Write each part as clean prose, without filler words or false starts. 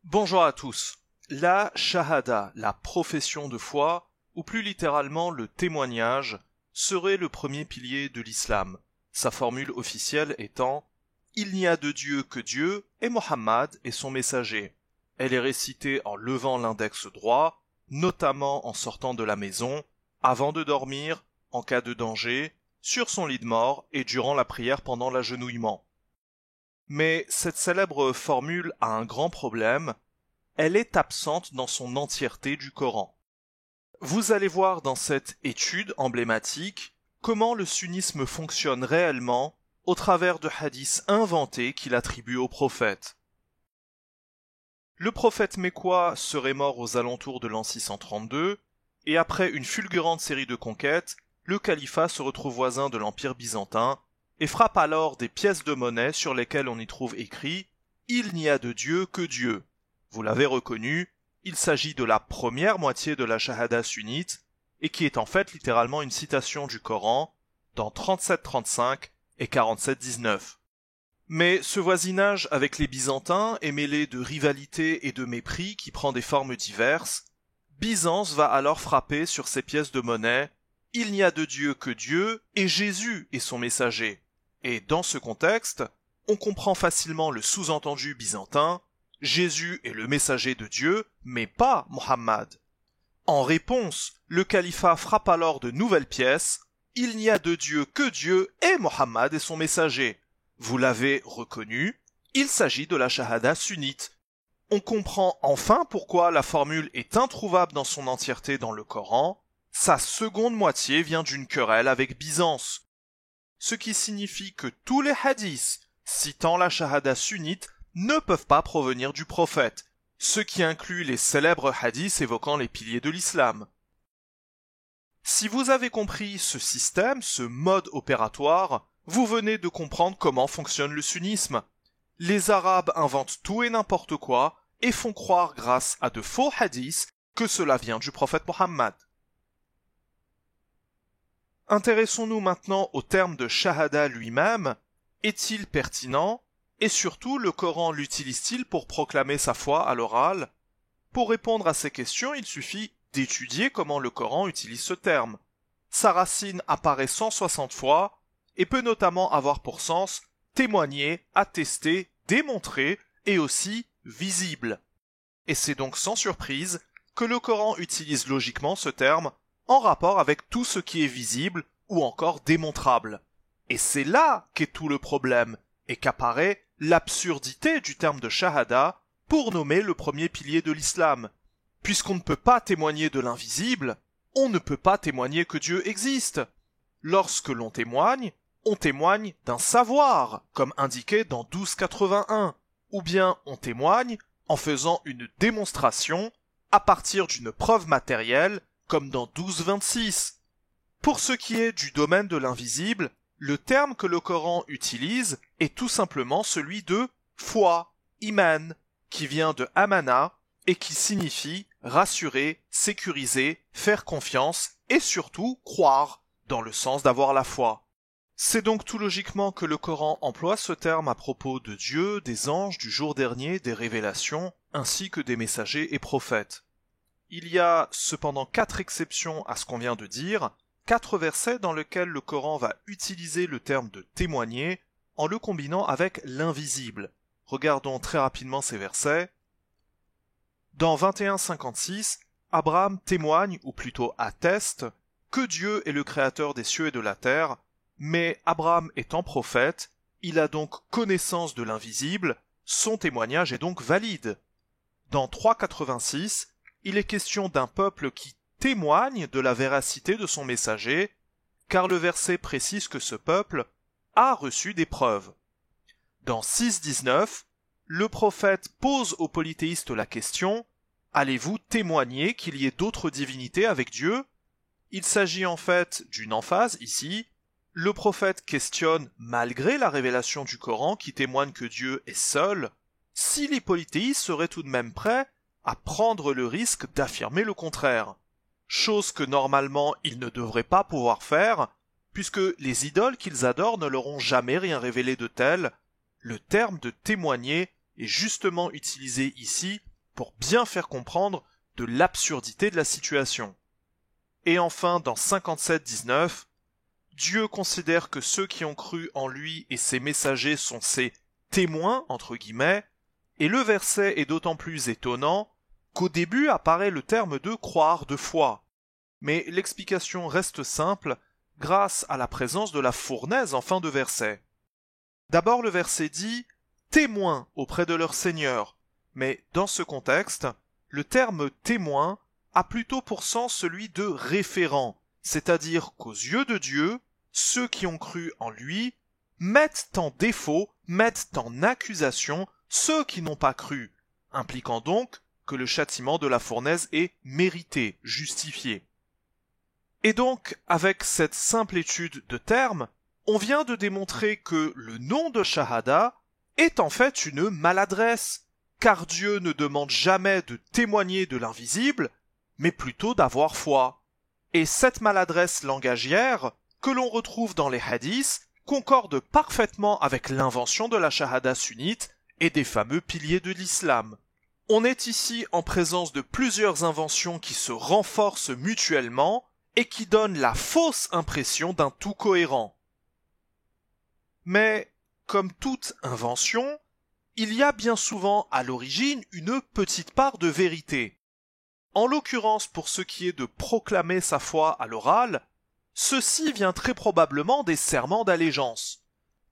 Bonjour à tous. La shahada, la profession de foi, ou plus littéralement le témoignage, serait le premier pilier de l'islam. Sa formule officielle étant « Il n'y a de Dieu que Dieu et Mohammed est son messager ». Elle est récitée en levant l'index droit, notamment en sortant de la maison, avant de dormir, en cas de danger, sur son lit de mort et durant la prière pendant l'agenouillement. Mais cette célèbre formule a un grand problème, elle est absente dans son entièreté du Coran. Vous allez voir dans cette étude emblématique comment le sunnisme fonctionne réellement au travers de hadiths inventés qu'il attribue au prophète. Le prophète mécois serait mort aux alentours de l'an 632, et après une fulgurante série de conquêtes, le califat se retrouve voisin de l'Empire byzantin et frappe alors des pièces de monnaie sur lesquelles on y trouve écrit « Il n'y a de Dieu que Dieu ». Vous l'avez reconnu, il s'agit de la première moitié de la shahada sunnite et qui est en fait littéralement une citation du Coran dans 37-35 et 47-19. Mais ce voisinage avec les Byzantins est mêlé de rivalité et de mépris qui prend des formes diverses. Byzance va alors frapper sur ces pièces de monnaie « Il n'y a de Dieu que Dieu et Jésus est son messager ». Et dans ce contexte, on comprend facilement le sous-entendu byzantin « Jésus est le messager de Dieu, mais pas Mohammed ». En réponse, le califat frappe alors de nouvelles pièces « Il n'y a de Dieu que Dieu et Mohammed est son messager ». Vous l'avez reconnu, il s'agit de la shahada sunnite. On comprend enfin pourquoi la formule est introuvable dans son entièreté dans le Coran. Sa seconde moitié vient d'une querelle avec Byzance. Ce qui signifie que tous les hadiths citant la shahada sunnite ne peuvent pas provenir du prophète, ce qui inclut les célèbres hadiths évoquant les piliers de l'islam. Si vous avez compris ce système, ce mode opératoire, vous venez de comprendre comment fonctionne le sunnisme. Les Arabes inventent tout et n'importe quoi et font croire grâce à de faux hadiths que cela vient du prophète Mohammed. Intéressons-nous maintenant au terme de shahada lui-même. Est-il pertinent? Et surtout, le Coran l'utilise-t-il pour proclamer sa foi à l'oral? Pour répondre à ces questions, il suffit d'étudier comment le Coran utilise ce terme. Sa racine apparaît 160 fois et peut notamment avoir pour sens témoigner, attester, démontrer et aussi visible. Et c'est donc sans surprise que le Coran utilise logiquement ce terme en rapport avec tout ce qui est visible ou encore démontrable. Et c'est là qu'est tout le problème et qu'apparaît l'absurdité du terme de shahada pour nommer le premier pilier de l'islam. Puisqu'on ne peut pas témoigner de l'invisible, on ne peut pas témoigner que Dieu existe. Lorsque l'on témoigne, on témoigne d'un savoir, comme indiqué dans 1281, ou bien on témoigne en faisant une démonstration à partir d'une preuve matérielle, comme dans 1226. Pour ce qui est du domaine de l'invisible, le terme que le Coran utilise est tout simplement celui de foi, iman, qui vient de amana et qui signifie rassurer, sécuriser, faire confiance et surtout croire, dans le sens d'avoir la foi. C'est donc tout logiquement que le Coran emploie ce terme à propos de Dieu, des anges, du jour dernier, des révélations, ainsi que des messagers et prophètes. Il y a cependant 4 exceptions à ce qu'on vient de dire, 4 versets dans lesquels le Coran va utiliser le terme de témoigner en le combinant avec l'invisible. Regardons très rapidement ces versets. Dans 21-56, Abraham témoigne, ou plutôt atteste, que Dieu est le créateur des cieux et de la terre, mais Abraham étant prophète, il a donc connaissance de l'invisible, son témoignage est donc valide. Dans 3-86, il est question d'un peuple qui témoigne de la véracité de son messager, car le verset précise que ce peuple a reçu des preuves. Dans 6-19, le prophète pose aux polythéistes la question « Allez-vous témoigner qu'il y ait d'autres divinités avec Dieu ?» Il s'agit en fait d'une emphase ici. Le prophète questionne, malgré la révélation du Coran qui témoigne que Dieu est seul, si les polythéistes seraient tout de même prêts à prendre le risque d'affirmer le contraire. Chose que normalement ils ne devraient pas pouvoir faire, puisque les idoles qu'ils adorent ne leur ont jamais rien révélé de tel. Le terme de témoigner est justement utilisé ici pour bien faire comprendre de l'absurdité de la situation. Et enfin, dans 57-19, Dieu considère que ceux qui ont cru en lui et ses messagers sont ses témoins, entre guillemets, et le verset est d'autant plus étonnant qu'au début apparaît le terme de croire de foi. Mais l'explication reste simple grâce à la présence de la fournaise en fin de verset. D'abord le verset dit « témoins auprès de leur Seigneur », mais dans ce contexte, le terme « témoin » a plutôt pour sens celui de référent, c'est-à-dire qu'aux yeux de Dieu, ceux qui ont cru en lui mettent en défaut, mettent en accusation ceux qui n'ont pas cru, impliquant donc que le châtiment de la fournaise est mérité, justifié. Et donc, avec cette simple étude de termes, on vient de démontrer que le nom de Shahada est en fait une maladresse, car Dieu ne demande jamais de témoigner de l'invisible, mais plutôt d'avoir foi. Et cette maladresse langagière, que l'on retrouve dans les hadiths, concorde parfaitement avec l'invention de la Shahada sunnite et des fameux piliers de l'islam. On est ici en présence de plusieurs inventions qui se renforcent mutuellement et qui donnent la fausse impression d'un tout cohérent. Mais, comme toute invention, il y a bien souvent à l'origine une petite part de vérité. En l'occurrence, pour ce qui est de proclamer sa foi à l'oral, ceci vient très probablement des serments d'allégeance.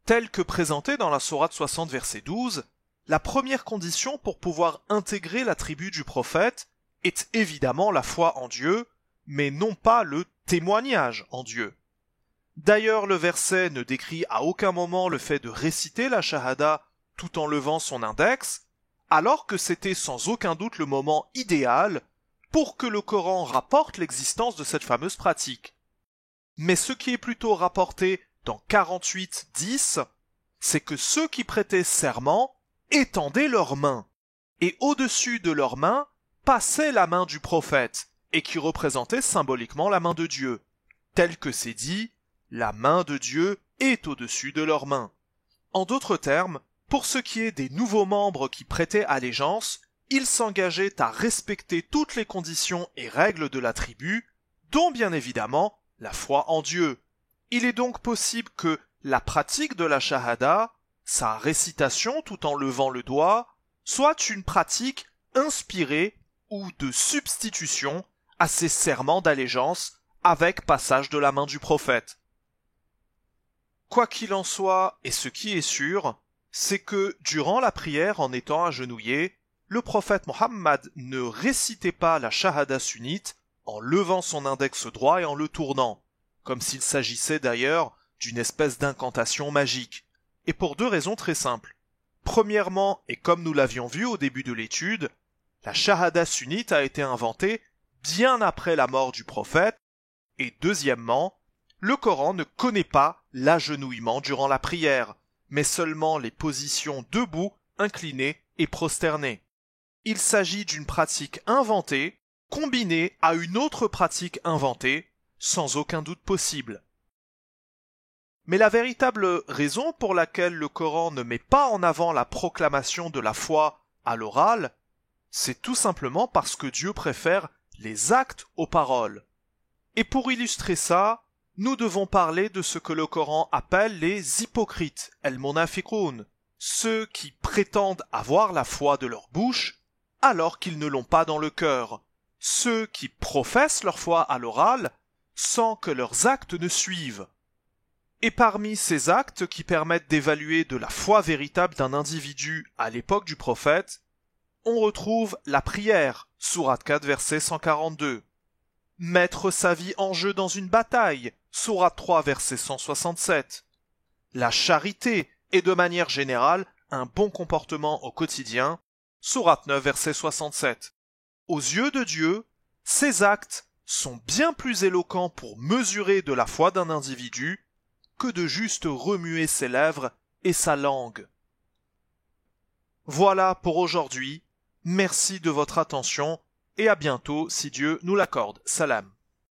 Tel que présenté dans la sourate 60 verset 12, la première condition pour pouvoir intégrer la tribu du prophète est évidemment la foi en Dieu, mais non pas le témoignage en Dieu. D'ailleurs, le verset ne décrit à aucun moment le fait de réciter la shahada tout en levant son index, alors que c'était sans aucun doute le moment idéal pour que le Coran rapporte l'existence de cette fameuse pratique. Mais ce qui est plutôt rapporté dans 48-10, c'est que ceux qui prêtaient serment étendaient leurs mains, et au-dessus de leurs mains passait la main du prophète, et qui représentait symboliquement la main de Dieu. Tel que c'est dit, la main de Dieu est au-dessus de leurs mains. En d'autres termes, pour ce qui est des nouveaux membres qui prêtaient allégeance, ils s'engageaient à respecter toutes les conditions et règles de la tribu, dont bien évidemment la foi en Dieu. Il est donc possible que la pratique de la shahada, sa récitation tout en levant le doigt, soit une pratique inspirée ou de substitution à ces serments d'allégeance avec passage de la main du prophète. Quoi qu'il en soit, et ce qui est sûr, c'est que durant la prière en étant agenouillé, le prophète Mohammed ne récitait pas la shahada sunnite en levant son index droit et en le tournant, comme s'il s'agissait d'ailleurs d'une espèce d'incantation magique, et pour deux raisons très simples. Premièrement, et comme nous l'avions vu au début de l'étude, la shahada sunnite a été inventée bien après la mort du prophète, et deuxièmement, le Coran ne connaît pas l'agenouillement durant la prière, mais seulement les positions debout, inclinées et prosternées. Il s'agit d'une pratique inventée, combinée à une autre pratique inventée, sans aucun doute possible. Mais la véritable raison pour laquelle le Coran ne met pas en avant la proclamation de la foi à l'oral, c'est tout simplement parce que Dieu préfère les actes aux paroles. Et pour illustrer ça, nous devons parler de ce que le Coran appelle les hypocrites, el-munafiqoun, ceux qui prétendent avoir la foi de leur bouche alors qu'ils ne l'ont pas dans le cœur, ceux qui professent leur foi à l'oral sans que leurs actes ne suivent. Et parmi ces actes qui permettent d'évaluer de la foi véritable d'un individu à l'époque du prophète, on retrouve la prière, sourate 4 verset 142. Mettre sa vie en jeu dans une bataille, sourate 3 verset 167. La charité et de manière générale un bon comportement au quotidien, sourate 9 verset 67. Aux yeux de Dieu, ces actes sont bien plus éloquents pour mesurer de la foi d'un individu que de juste remuer ses lèvres et sa langue. Voilà pour aujourd'hui. Merci de votre attention et à bientôt si Dieu nous l'accorde. Salam.